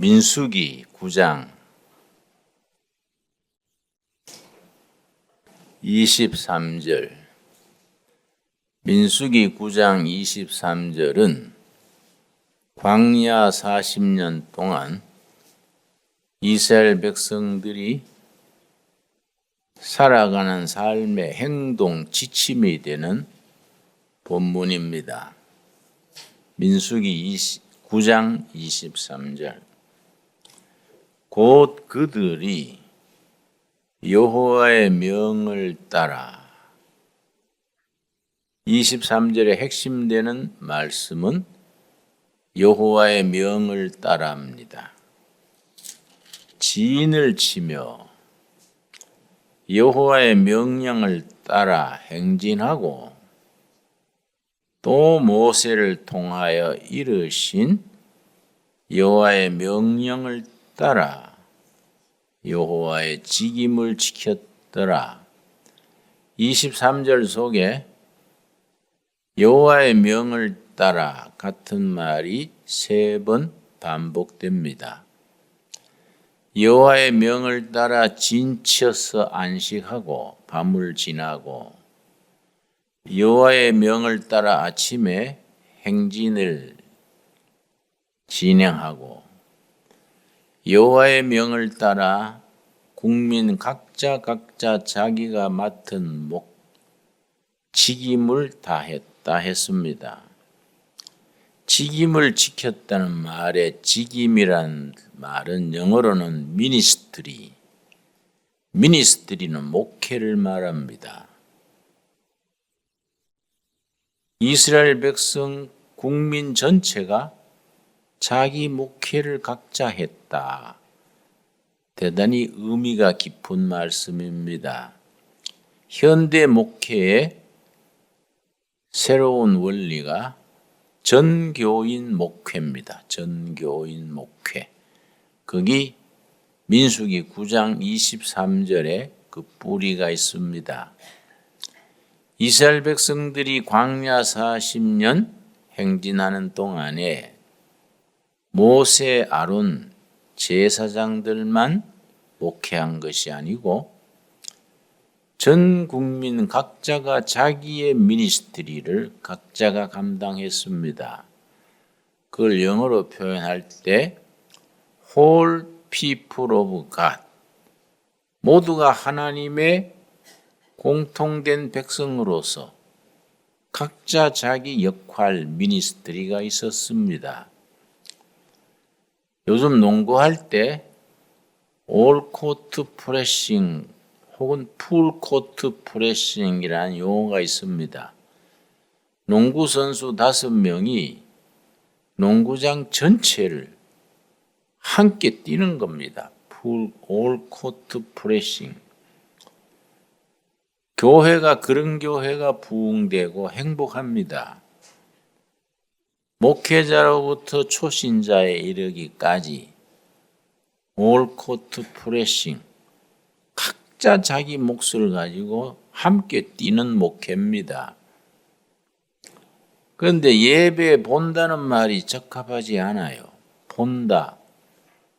민수기 9장 23절. 민수기 9장 23절은 광야 40년 동안 이스라엘 백성들이 살아가는 삶의 행동 지침이 되는 본문입니다. 민수기 9장 23절. 곧 그들이 여호와의 명을 따라 23절의 핵심되는 말씀은 여호와의 명을 따라합니다. 지인을 치며 여호와의 명령을 따라 행진하고 또 모세를 통하여 이르신 여호와의 명령을 따라 여호와의 직임을 지켰더라. 23절 속에 여호와의 명을 따라 같은 말이 3번 반복됩니다. 여호와의 명을 따라 진쳐서 안식하고 밤을 지나고 여호와의 명을 따라 아침에 행진을 진행하고 여호와의 명을 따라 국민 각자 자기가 맡은 직임을 다했다 했습니다. 직임을 지켰다는 말에 직임이란 말은 영어로는 미니스트리는 목회를 말합니다. 이스라엘 백성 국민 전체가 자기 목회를 각자 했다. 대단히 의미가 깊은 말씀입니다. 현대 목회의 새로운 원리가 전교인 목회입니다. 전교인 목회. 거기 민수기 9장 23절에 그 뿌리가 있습니다. 이스라엘 백성들이 광야 40년 행진하는 동안에 모세, 아론, 제사장들만 목회한 것이 아니고 전 국민 각자가 자기의 미니스트리를 각자가 감당했습니다. 그걸 영어로 표현할 때 whole people of God, 모두가 하나님의 공통된 백성으로서 각자 자기 역할, 미니스트리가 있었습니다. 요즘 농구할 때 올코트 프레싱 혹은 풀코트 프레싱이라는 용어가 있습니다. 농구 선수 5명이 농구장 전체를 함께 뛰는 겁니다. 올코트 프레싱. 그런 교회가 부흥되고 행복합니다. 목회자로부터 초신자에 이르기까지 올코트 프레싱, 각자 자기 몫을 가지고 함께 뛰는 목회입니다. 그런데 예배 본다는 말이 적합하지 않아요. 본다,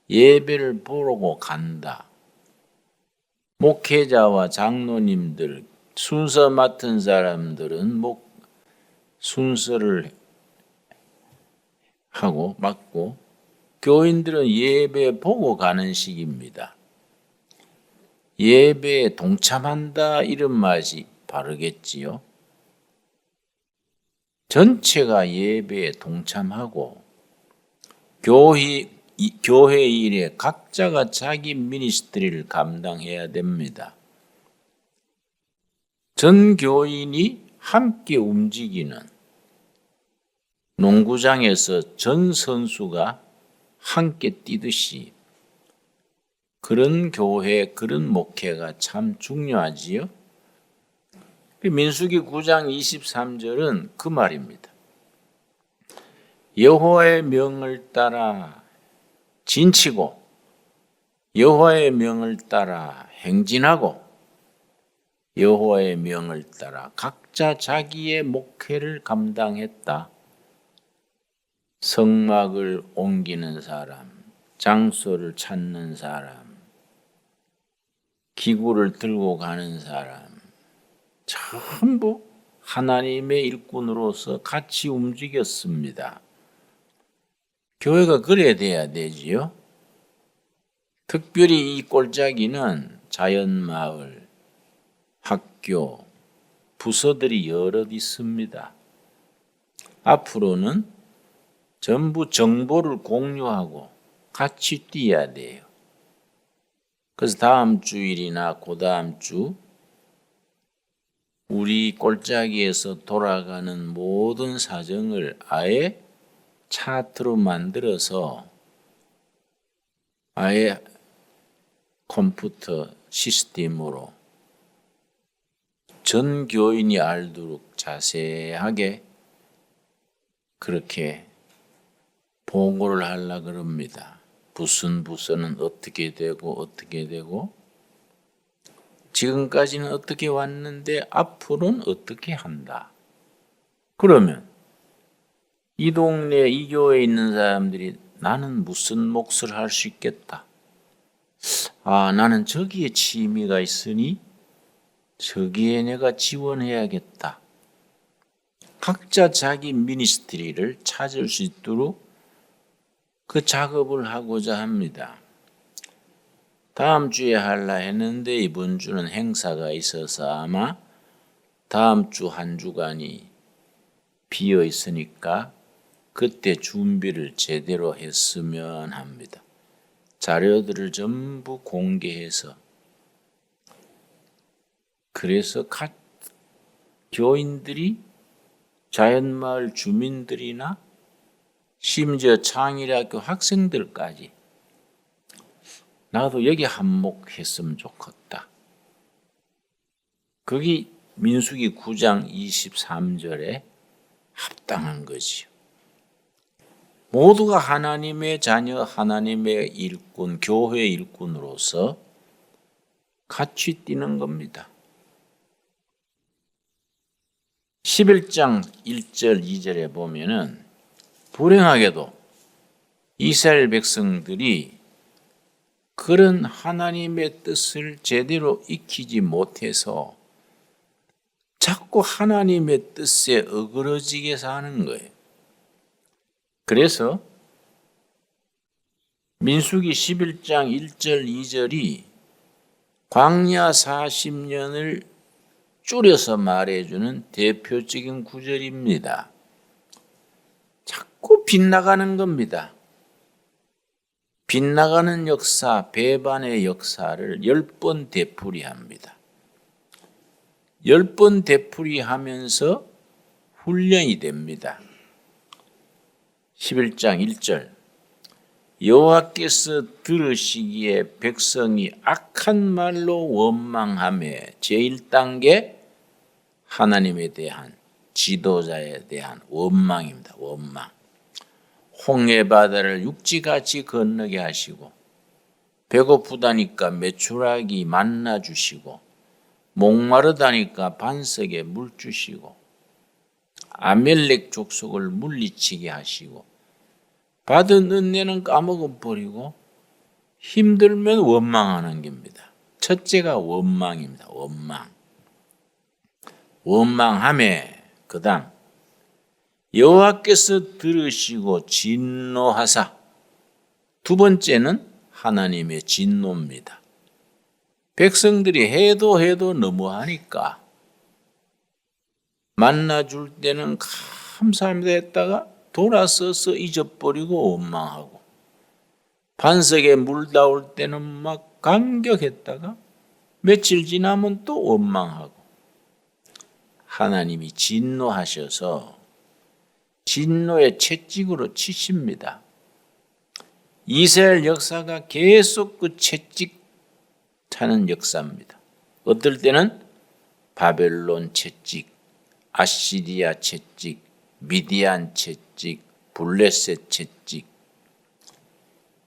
예배를 보고 간다. 목회자와 장로님들, 순서 맡은 사람들은 순서를 하고 맡고 교인들은 예배 보고 가는 식입니다. 예배에 동참한다 이런 말이 바르겠지요. 전체가 예배에 동참하고 교회 일에 각자가 자기 미니스트리를 감당해야 됩니다. 전 교인이 함께 움직이는 농구장에서 전 선수가 함께 뛰듯이 그런 교회, 그런 목회가 참 중요하지요. 민수기 9장 23절은 그 말입니다. 여호와의 명을 따라 진치고 여호와의 명을 따라 행진하고 여호와의 명을 따라 각자 자기의 목회를 감당했다. 성막을 옮기는 사람, 장소를 찾는 사람, 기구를 들고 가는 사람, 전부 하나님의 일꾼으로서 같이 움직였습니다. 교회가 그래야 돼야 되지요. 특별히 이 골짜기는 자연마을, 학교, 부서들이 여럿 있습니다. 앞으로는 전부 정보를 공유하고 같이 뛰어야 돼요. 그래서 다음 주일이나 그 다음 주 우리 골짜기에서 돌아가는 모든 사정을 아예 차트로 만들어서 아예 컴퓨터 시스템으로 전 교인이 알도록 자세하게 그렇게 보고를 하려고 그럽니다. 무슨 부서는 어떻게 되고 지금까지는 어떻게 왔는데 앞으로는 어떻게 한다. 그러면 이 동네 이 교회에 있는 사람들이 나는 무슨 몫을 할 수 있겠다. 나는 저기에 취미가 있으니 저기에 내가 지원해야겠다. 각자 자기 미니스트리를 찾을 수 있도록 그 작업을 하고자 합니다. 다음 주에 하려 했는데 이번 주는 행사가 있어서 아마 다음 주 한 주간이 비어 있으니까 그때 준비를 제대로 했으면 합니다. 자료들을 전부 공개해서 그래서 각 교인들이 자연마을 주민들이나 심지어 창일학교 학생들까지 나도 여기 한몫했으면 좋겠다. 그게 민수기 9장 23절에 합당한 거지요. 모두가 하나님의 자녀, 하나님의 일꾼, 교회 일꾼으로서 같이 뛰는 겁니다. 11장 1절 2절에 보면은 불행하게도 이스라엘 백성들이 그런 하나님의 뜻을 제대로 익히지 못해서 자꾸 하나님의 뜻에 어그러지게 사는 거예요. 그래서 민수기 11장 1절 2절이 광야 40년을 줄여서 말해주는 대표적인 구절입니다. 자꾸 빗나가는 겁니다. 빗나가는 역사, 배반의 역사를 10번 되풀이합니다. 10번 되풀이하면서 훈련이 됩니다. 11장 1절 여호와께서 들으시기에 백성이 악한 말로 원망하며 제1단계 하나님에 대한 지도자에 대한 원망입니다. 원망. 홍해바다를 육지같이 건너게 하시고 배고프다니까 메추라기 만나 주시고 목마르다니까 반석에 물 주시고 아멜렉 족속을 물리치게 하시고 받은 은혜는 까먹어버리고 힘들면 원망하는 겁니다. 첫째가 원망입니다. 원망. 원망하매 그 다음 여호와께서 들으시고 진노하사 두 번째는 하나님의 진노입니다. 백성들이 해도 너무하니까 만나줄 때는 감사합니다 했다가 돌아서서 잊어버리고 원망하고 반석에 물 닿을 때는 막 감격했다가 며칠 지나면 또 원망하고 하나님이 진노하셔서 진노의 채찍으로 치십니다. 이스라엘 역사가 계속 그 채찍 차는 역사입니다. 어떨 때는 바벨론 채찍, 아시리아 채찍, 미디안 채찍, 블레셋 채찍.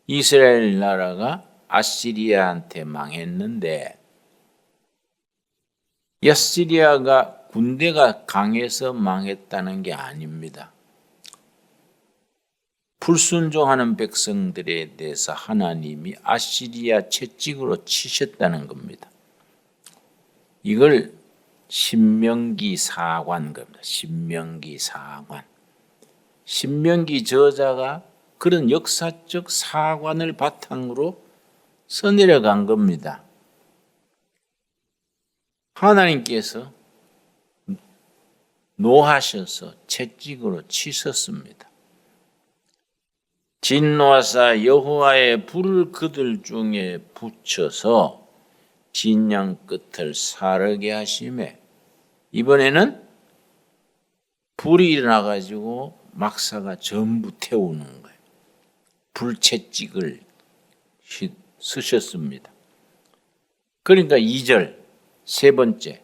이스라엘 나라가 아시리아한테 망했는데 아시리아가 군대가 강해서 망했다는 게 아닙니다. 불순종하는 백성들에 대해서 하나님이 아시리아 채찍으로 치셨다는 겁니다. 이걸 신명기 사관 겁니다. 신명기 사관. 신명기 저자가 그런 역사적 사관을 바탕으로 써내려간 겁니다. 하나님께서 노하셔서 채찍으로 치셨습니다. 진노하사 여호와의 불을 그들 중에 붙여서 진양 끝을 사르게 하시매, 이번에는 불이 일어나가지고 막사가 전부 태우는 거예요. 불채찍을 쓰셨습니다. 그러니까 2절 세 번째,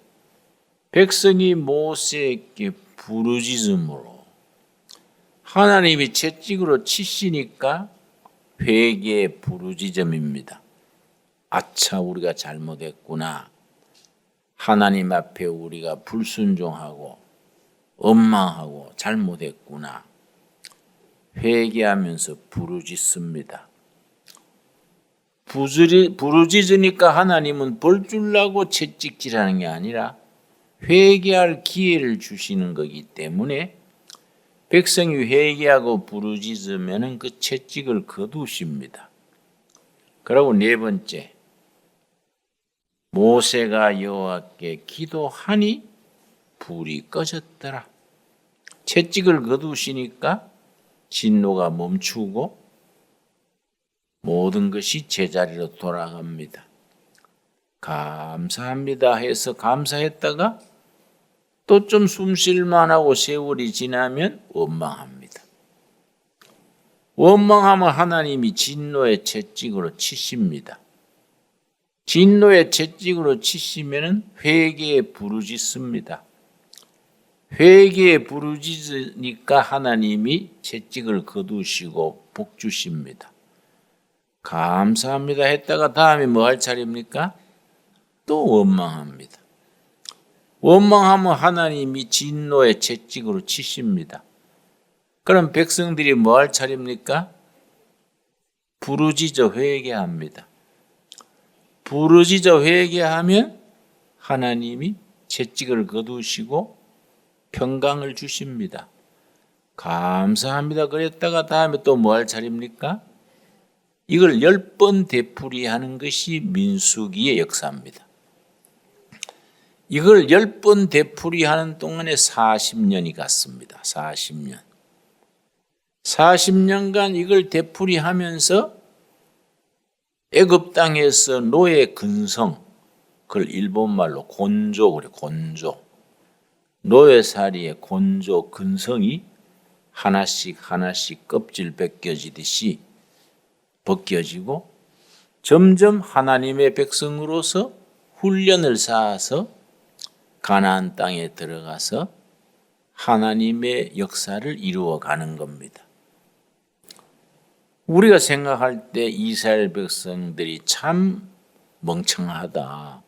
백성이 모세에게 부르짖음으로, 하나님이 채찍으로 치시니까 회개의 부르짖음입니다. 아차, 우리가 잘못했구나. 하나님 앞에 우리가 불순종하고 원망하고 잘못했구나. 회개하면서 부르짖습니다. 부르짖으니까 하나님은 벌 주려고 채찍질하는 게 아니라 회개할 기회를 주시는 거기 때문에 백성이 회개하고 부르짖으면 그 채찍을 거두십니다. 그리고 네 번째, 모세가 여호와께 기도하니 불이 꺼졌더라. 채찍을 거두시니까 진노가 멈추고 모든 것이 제자리로 돌아갑니다. 감사합니다 해서 감사했다가 또 좀 숨쉴만하고 세월이 지나면 원망합니다. 원망하면 하나님이 진노의 채찍으로 치십니다. 진노의 채찍으로 치시면 회개에 부르짖습니다. 회개에 부르짖으니까 하나님이 채찍을 거두시고 복 주십니다. 감사합니다 했다가 다음에 뭐 할 차례입니까? 또 원망합니다. 원망하면 하나님이 진노의 채찍으로 치십니다. 그럼 백성들이 뭐 할 차례입니까? 부르짖어 회개합니다. 부르짖어 회개하면 하나님이 채찍을 거두시고 평강을 주십니다. 감사합니다 그랬다가 다음에 또 뭐 할 차례입니까? 이걸 10번 되풀이하는 것이 민수기의 역사입니다. 이걸 10번 되풀이하는 동안에 40년이 갔습니다. 40년. 40년간 이걸 되풀이하면서 애굽 땅에서 노예 근성, 그걸 일본말로 곤조 그래, 곤조. 노예살이의 곤조 근성이 하나씩 하나씩 껍질 벗겨지듯이 벗겨지고 점점 하나님의 백성으로서 훈련을 쌓아서 가나안 땅에 들어가서 하나님의 역사를 이루어가는 겁니다. 우리가 생각할 때 이스라엘 백성들이 참 멍청하다.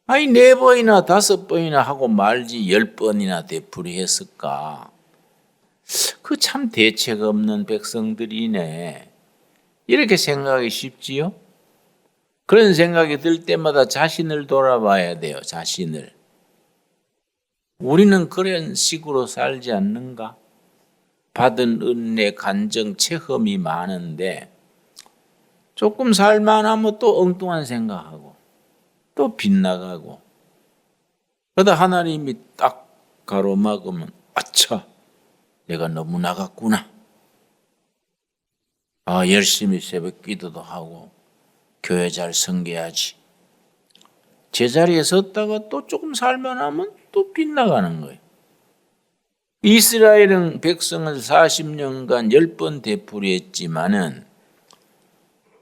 아니 4번이나 5번이나 하고 말지 10번이나 되풀이했을까. 그 참 대책 없는 백성들이네. 이렇게 생각하기 쉽지요? 그런 생각이 들 때마다 자신을 돌아봐야 돼요. 자신을. 우리는 그런 식으로 살지 않는가? 받은 은혜, 간정, 체험이 많은데 조금 살만하면 또 엉뚱한 생각하고 또 빗나가고 그러다 하나님이 딱 가로막으면 아차, 내가 너무 나갔구나. 열심히 새벽 기도도 하고 교회 잘 섬겨야지. 제자리에 섰다가 또 조금 살만하면 또 빗나가는 거예요. 이스라엘은 백성을 40년간 10번 되풀이했지만은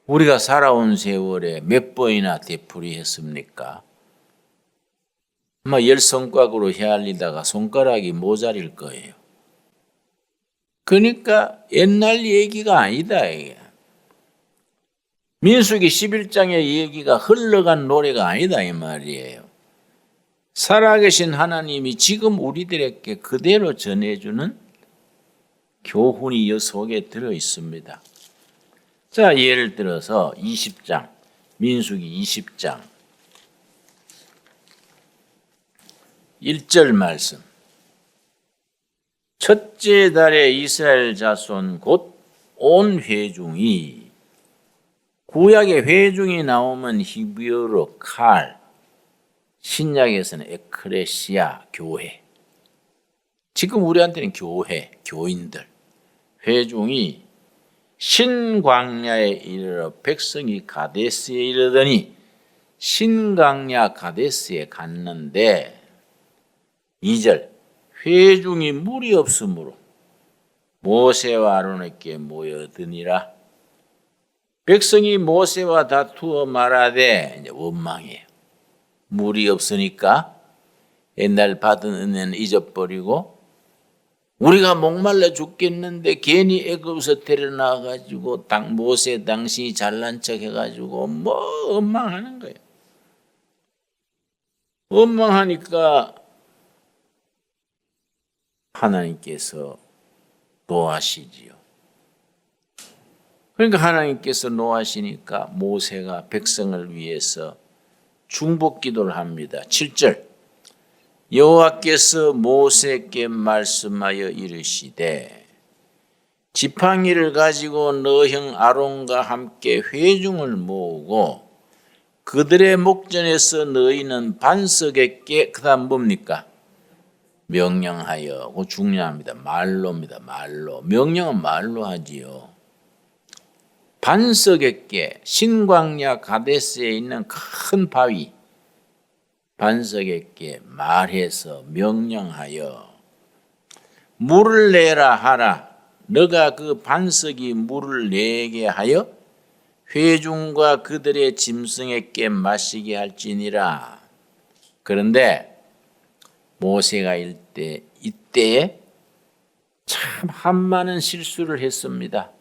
우리가 살아온 세월에 몇 번이나 되풀이했습니까? 아마 10손가락으로 헤아리다가 손가락이 모자릴 거예요. 그러니까 옛날 얘기가 아니다. 이게. 민수기 11장의 얘기가 흘러간 노래가 아니다 이 말이에요. 살아계신 하나님이 지금 우리들에게 그대로 전해주는 교훈이 이 속에 들어 있습니다. 자, 예를 들어서 20장, 민수기 20장 1절 말씀. 첫째 달에 이스라엘 자손 곧 온 회중이, 구약에 회중이 나오면 히브리어로 칼, 신약에서는 에크레시아, 교회. 지금 우리한테는 교회, 교인들, 회중이 신광야에 이르러 백성이 가데스에 이르더니 신광야 가데스에 갔는데 2절 회중이 물이 없으므로 모세와 아론에게 모여드니라. 백성이 모세와 다투어 말하되, 이제 원망해요. 물이 없으니까 옛날 받은 은혜는 잊어버리고 우리가 목말라 죽겠는데 괜히 애굽에서 데려나가지고 모세 당신이 잘난 척 해가지고 뭐 원망하는 거예요. 원망하니까 하나님께서 노하시지요. 그러니까 하나님께서 노하시니까 모세가 백성을 위해서 중복 기도를 합니다. 7절 여호와께서 모세에게 말씀하여 이르시되 지팡이를 가지고 너 형 아론과 함께 회중을 모으고 그들의 목전에서 너희는 반석에게, 그 다음 뭡니까? 명령하여. 그거 중요합니다. 말로입니다. 말로. 명령은 말로 하지요. 반석에게, 신광야 가데스에 있는 큰 바위 반석에게 말해서 명령하여 물을 내라 하라. 너가 그 반석이 물을 내게 하여 회중과 그들의 짐승에게 마시게 할지니라. 그런데 모세가 이때에 참 한많은 실수를 했습니다.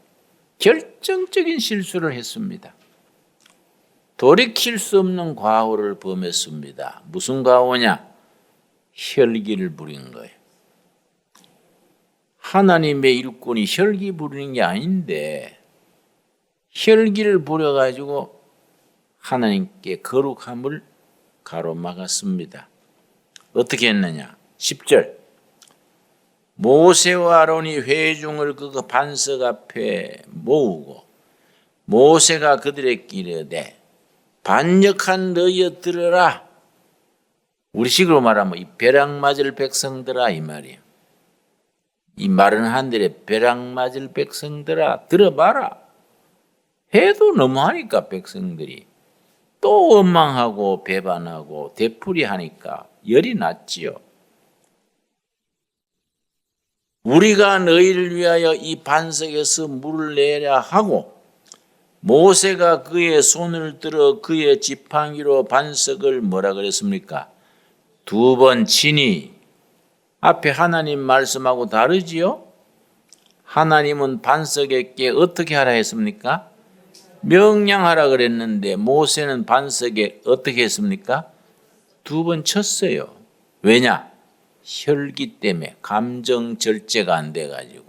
결정적인 실수를 했습니다. 돌이킬 수 없는 과오를 범했습니다. 무슨 과오냐? 혈기를 부린 거예요. 하나님의 일꾼이 혈기 부리는 게 아닌데 혈기를 부려가지고 하나님께 거룩함을 가로막았습니다. 어떻게 했느냐? 10절 모세와 아론이 회중을 그 반석 앞에 모으고 모세가 그들에게 이르되 반역한 너희여 들으라. 우리식으로 말하면 이 벼락 맞을 백성들아 이 말이에요. 이 마른 하늘에 벼락 맞을 백성들아 들어봐라. 해도 너무하니까 백성들이 또 원망하고 배반하고 되풀이하니까 열이 났지요. 우리가 너희를 위하여 이 반석에서 물을 내라 하고 모세가 그의 손을 들어 그의 지팡이로 반석을 뭐라 그랬습니까? 2번 치니. 앞에 하나님 말씀하고 다르지요? 하나님은 반석에게 어떻게 하라 했습니까? 명령하라 그랬는데 모세는 반석에 어떻게 했습니까? 2번 쳤어요. 왜냐? 혈기 때문에 감정 절제가 안 돼가지고.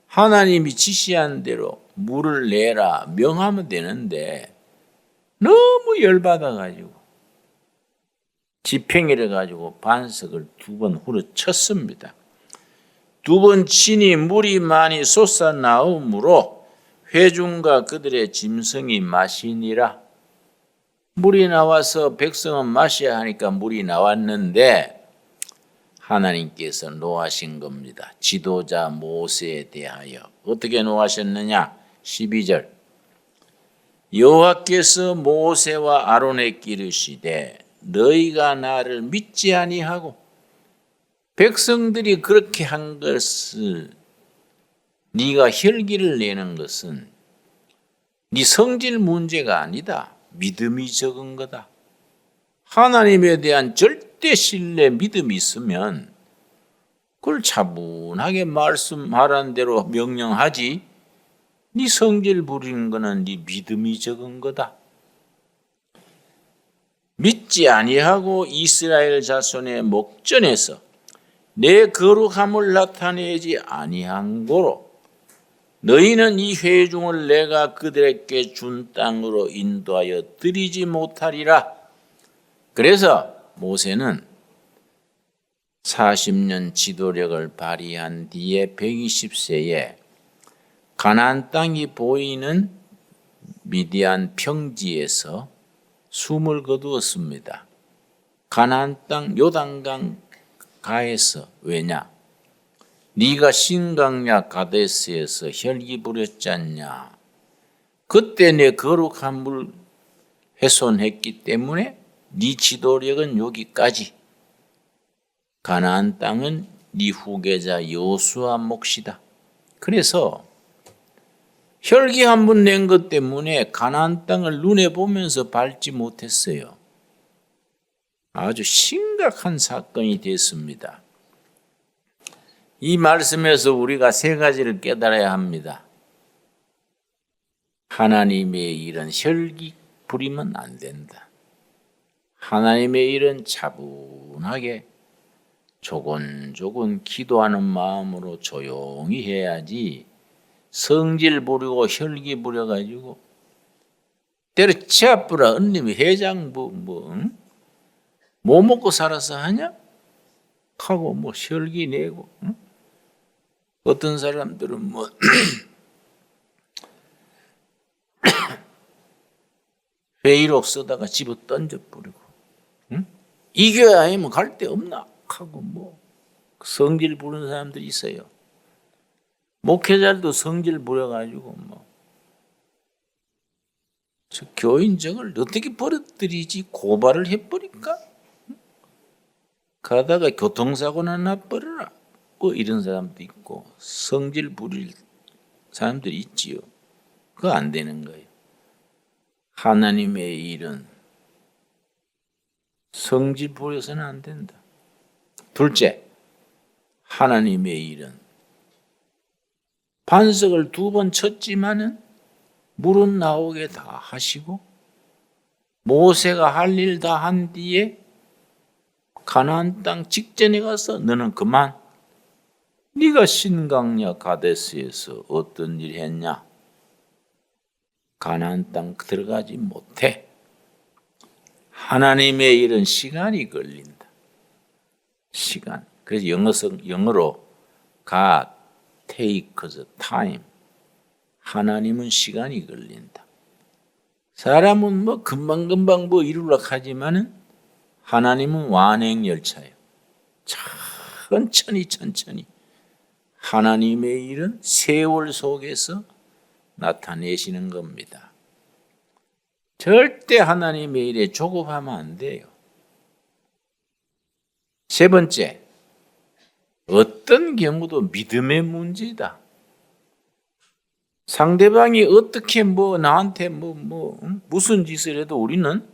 하나님이 지시한 대로 물을 내라 명하면 되는데 너무 열받아가지고 지팡이를 가지고 반석을 2번 후려쳤습니다. 2번 치니 물이 많이 솟아나오므로 회중과 그들의 짐승이 마시니라. 물이 나와서 백성은 마셔야 하니까 물이 나왔는데 하나님께서 노하신 겁니다. 지도자 모세에 대하여. 어떻게 노하셨느냐? 12절 여호와께서 모세와 아론에게 이르시되 너희가 나를 믿지 아니하고 백성들이 그렇게 한 것을 네가 혈기를 내는 것은 네 성질 문제가 아니다. 믿음이 적은 거다. 하나님에 대한 절대 신뢰 믿음이 있으면 그걸 차분하게 말씀하라는 대로 명령하지. 네 성질 부리는 거는 네 믿음이 적은 거다. 믿지 아니하고 이스라엘 자손의 목전에서 내 거룩함을 나타내지 아니한 고로 너희는 이 회중을 내가 그들에게 준 땅으로 인도하여 드리지 못하리라. 그래서 모세는 40년 지도력을 발휘한 뒤에 120세에 가나안 땅이 보이는 미디안 평지에서 숨을 거두었습니다. 가나안 땅 요단강 가에서. 왜냐? 네가 신강야 가데스에서 혈기 부렸지 않냐. 그때 내 거룩함을 훼손했기 때문에 네 지도력은 여기까지. 가나안 땅은 네 후계자 여호수아 몫이다. 그래서 혈기 한 번 낸 것 때문에 가나안 땅을 눈에 보면서 밟지 못했어요. 아주 심각한 사건이 됐습니다. 이 말씀에서 우리가 세 가지를 깨달아야 합니다. 하나님의 일은 혈기 부리면 안 된다. 하나님의 일은 차분하게 조곤조곤 기도하는 마음으로 조용히 해야지 성질 부리고 혈기 부려가지고 때려치아뿌라 언님이 회장 뭐 먹고 살아서 하냐? 하고 뭐 혈기 내고 어떤 사람들은 뭐 회의록 쓰다가 집어 던져버리고 이겨야 하면 갈 데 없나? 하고 뭐 성질 부르는 사람들이 있어요. 목회자들도 성질 부려가지고 뭐 저 교인정을 어떻게 버려뜨리지? 고발을 해버릴까? 가다가 교통사고나 나버려라. 뭐 이런 사람도 있고 성질 부릴 사람들이 있지요. 그거 안 되는 거예요. 하나님의 일은 성질 부려서는 안 된다. 둘째, 하나님의 일은 반석을 2번 쳤지만은 물은 나오게 다 하시고 모세가 할 일 다 한 뒤에 가나안 땅 직전에 가서 너는 그만 네가 신강야 가데스에서 어떤 일 했냐? 가나안 땅 들어가지 못해. 하나님의 일은 시간이 걸린다. 시간. 그래서 영어로 God takes time. 하나님은 시간이 걸린다. 사람은 뭐 금방금방 뭐 이루려고 하지만은 하나님은 완행열차예요. 천천히. 하나님의 일은 세월 속에서 나타내시는 겁니다. 절대 하나님의 일에 조급하면 안 돼요. 세 번째, 어떤 경우도 믿음의 문제다. 상대방이 어떻게 나한테 무슨 짓을 해도 우리는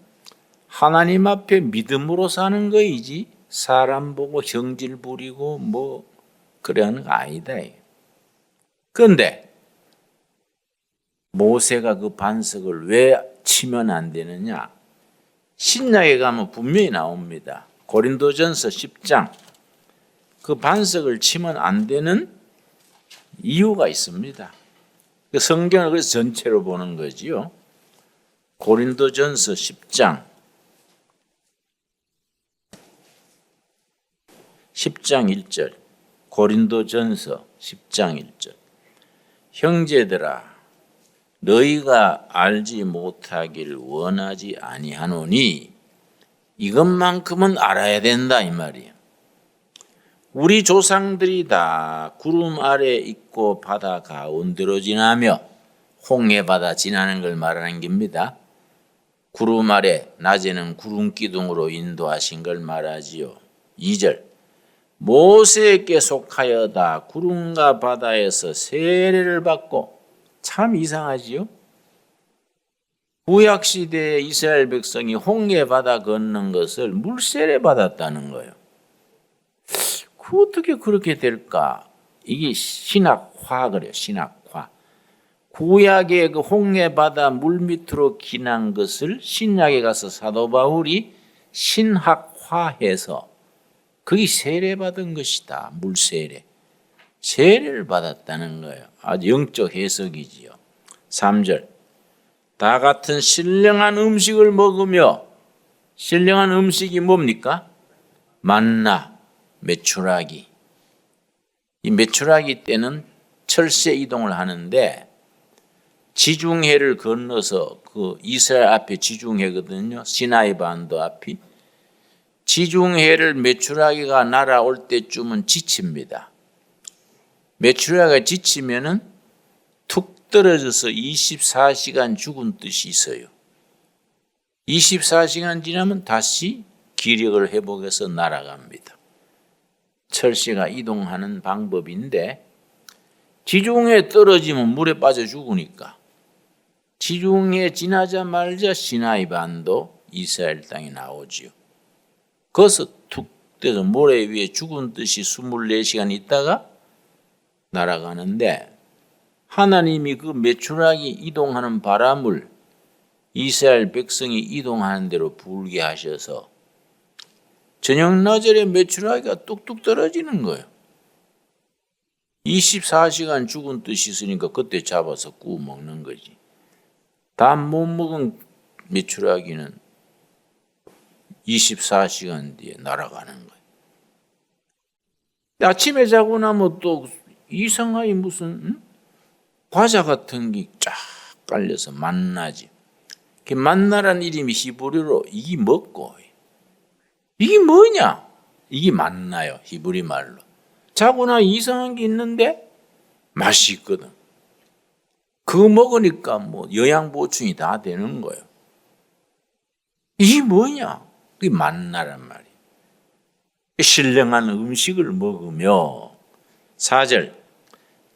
하나님 앞에 믿음으로 사는 거이지 사람 보고 형질 부리고 그래 하는 거 아니다. 그런데 모세가 그 반석을 왜 치면 안 되느냐? 신약에 가면 분명히 나옵니다. 고린도전서 10장. 그 반석을 치면 안 되는 이유가 있습니다. 그 성경을 그래서 전체로 보는 거지요. 고린도전서 10장 1절. 고린도전서 10장 1절. 형제들아 너희가 알지 못하기를 원하지 아니하노니 이것만큼은 알아야 된다 이 말이에요. 우리 조상들이 다 구름 아래 있고 바다 가운데로 지나며 홍해 바다 지나는 걸 말하는 겁니다. 구름 아래 낮에는 구름 기둥으로 인도하신 걸 말하지요. 2절. 모세에게 속하여 다 구름과 바다에서 세례를 받고 참 이상하지요. 구약시대에 이스라엘 백성이 홍해 바다 건넌 것을 물세례 받았다는 거예요. 어떻게 그렇게 될까? 이게 신학화 그래요. 신학화. 구약의 그 홍해 바다 물 밑으로 기난 것을 신약에 가서 사도 바울이 신학화해서 그게 세례받은 것이다. 물세례. 세례를 받았다는 거예요. 아주 영적 해석이지요. 3절. 다 같은 신령한 음식을 먹으며, 신령한 음식이 뭡니까? 만나, 메추라기. 이 메추라기 때는 철새 이동을 하는데 지중해를 건너서 그 이스라엘 앞에 지중해거든요. 시나이 반도 앞이. 지중해를 메추라기가 날아올 때쯤은 지칩니다. 메추라기가 지치면은 툭 떨어져서 24시간 죽은 뜻이 있어요. 24시간 지나면 다시 기력을 회복해서 날아갑니다. 철새가 이동하는 방법인데 지중해에 떨어지면 물에 빠져 죽으니까 지중해 지나자마자 시나이 반도 이스라엘 땅에 나오지요. 거기서 툭 떠서 모래 위에 죽은 듯이 24시간 있다가 날아가는데 하나님이 그 메추라기 이동하는 바람을 이스라엘 백성이 이동하는 대로 불게 하셔서 저녁 나절에 메추라기가 뚝뚝 떨어지는 거예요. 24시간 죽은 뜻이 있으니까 그때 잡아서 구워 먹는 거지. 다 못 먹은 메추라기는 24시간 뒤에 날아가는 거예요. 아침에 자고 나면 또 이상하게 무슨 과자 같은 게 쫙 깔려서 만나지. 그 만나라는 이름이 히브리로 이게 먹고 이게 뭐냐? 이게 만나요. 히브리 말로. 자고 나 이상한 게 있는데 맛이 있거든. 그거 먹으니까 뭐 영양 보충이 다 되는 거예요. 이게 뭐냐? 그게 만나란 말이에요. 신령한 음식을 먹으며 4절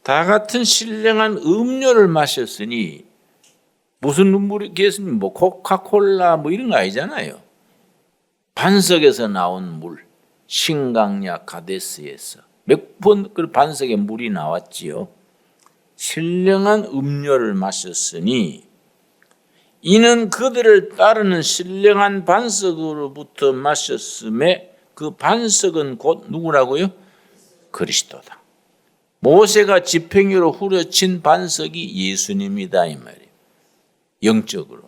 다 같은 신령한 음료를 마셨으니 무슨 눈물이겠습니까? 뭐 코카콜라 뭐 이런 거 아니잖아요. 반석에서 나온 물, 신강야 가데스에서 몇 번 그 반석에 물이 나왔지요. 신령한 음료를 마셨으니 이는 그들을 따르는 신령한 반석으로부터 마셨음에 그 반석은 곧 누구라고요? 그리스도다. 모세가 지팡이로 후려친 반석이 예수님이다 이 말이에요. 영적으로.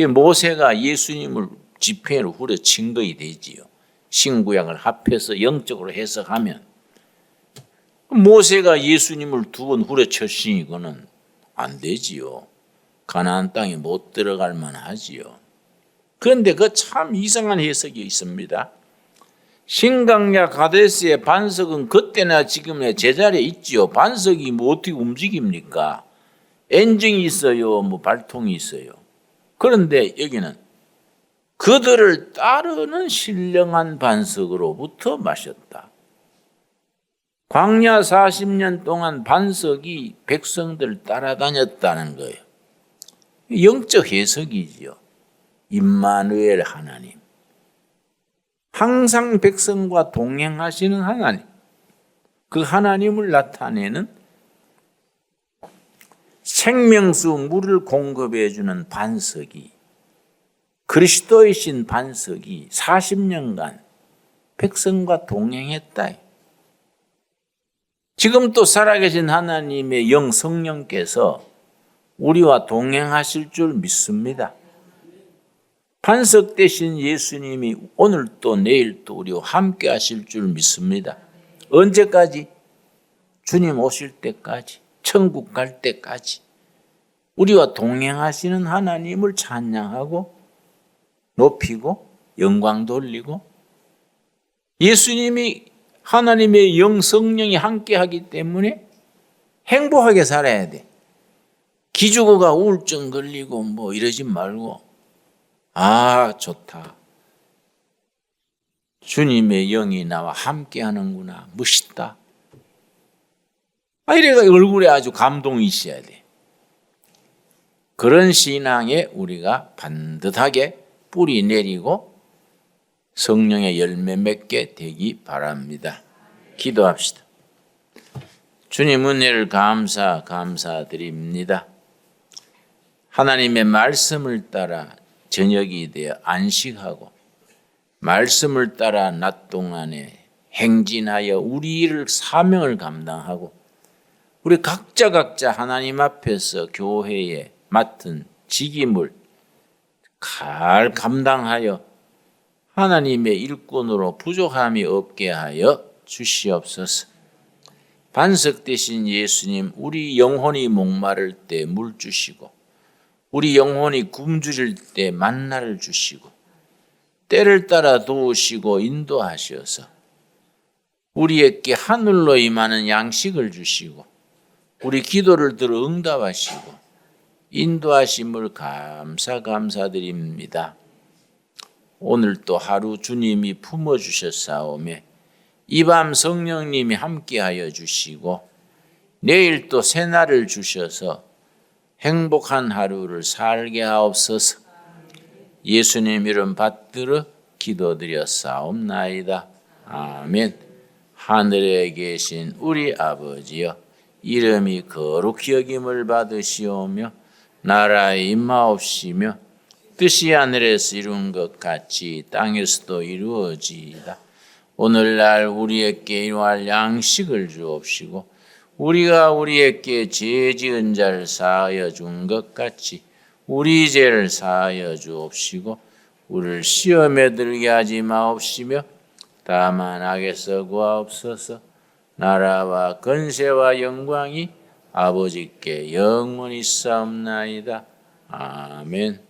모세가 예수님을 지팡이로 후려친 것이 되지요. 신구약을 합해서 영적으로 해석하면 모세가 예수님을 두 번 후려쳤으니 이거는 안 되지요. 가나안 땅에 못 들어갈 만하지요. 그런데 그 참 이상한 해석이 있습니다. 신강야 가데스의 반석은 그때나 지금의 제자리에 있지요. 반석이 뭐 어떻게 움직입니까? 엔진이 있어요. 뭐 발통이 있어요. 그런데 여기는 그들을 따르는 신령한 반석으로부터 마셨다. 광야 40년 동안 반석이 백성들을 따라다녔다는 거예요. 영적 해석이지요. 임마누엘 하나님. 항상 백성과 동행하시는 하나님. 그 하나님을 나타내는 생명수 물을 공급해 주는 반석이 그리스도이신 반석이 40년간 백성과 동행했다. 지금 또 살아계신 하나님의 영 성령께서 우리와 동행하실 줄 믿습니다. 반석 되신 예수님이 오늘 또 내일 또 우리와 함께 하실 줄 믿습니다. 언제까지? 주님 오실 때까지, 천국 갈 때까지 우리와 동행하시는 하나님을 찬양하고 높이고 영광 돌리고 예수님이 하나님의 영 성령이 함께 하기 때문에 행복하게 살아야 돼. 기죽어가 우울증 걸리고 뭐 이러지 말고 아 좋다. 주님의 영이 나와 함께 하는구나. 멋있다. 이래가 얼굴에 아주 감동이 있어야 돼. 그런 신앙에 우리가 반듯하게 뿌리 내리고 성령의 열매 맺게 되기 바랍니다. 기도합시다. 주님 은혜를 감사드립니다. 하나님의 말씀을 따라 저녁이 되어 안식하고 말씀을 따라 낮 동안에 행진하여 우리 일을 사명을 감당하고 우리 각자 하나님 앞에서 교회에 맡은 직임을 잘 감당하여 하나님의 일꾼으로 부족함이 없게 하여 주시옵소서. 반석 되신 예수님, 우리 영혼이 목마를 때 물 주시고 우리 영혼이 굶주릴 때 만나를 주시고 때를 따라 도우시고 인도하셔서 우리에게 하늘로 임하는 양식을 주시고 우리 기도를 들어 응답하시고 인도하심을 감사드립니다. 오늘 또 하루 주님이 품어주셨사오매 이 밤 성령님이 함께하여 주시고 내일 또 새날을 주셔서 행복한 하루를 살게 하옵소서. 예수님 이름 받들어 기도드렸사옵나이다. 아멘. 하늘에 계신 우리 아버지여, 이름이 거룩히 여김을 받으시오며 나라의 임하옵시며 뜻이 하늘에서 이룬 것 같이 땅에서도 이루어지이다. 오늘날 우리에게 일용할 양식을 주옵시고 우리가 우리에게 죄 지은 자를 사하여 준 것 같이 우리 죄를 사하여 주옵시고 우리를 시험에 들게 하지 마옵시며 다만 악에서 구하옵소서. 나라와 권세와 영광이 아버지께 영원히 있사옵나이다. 아멘.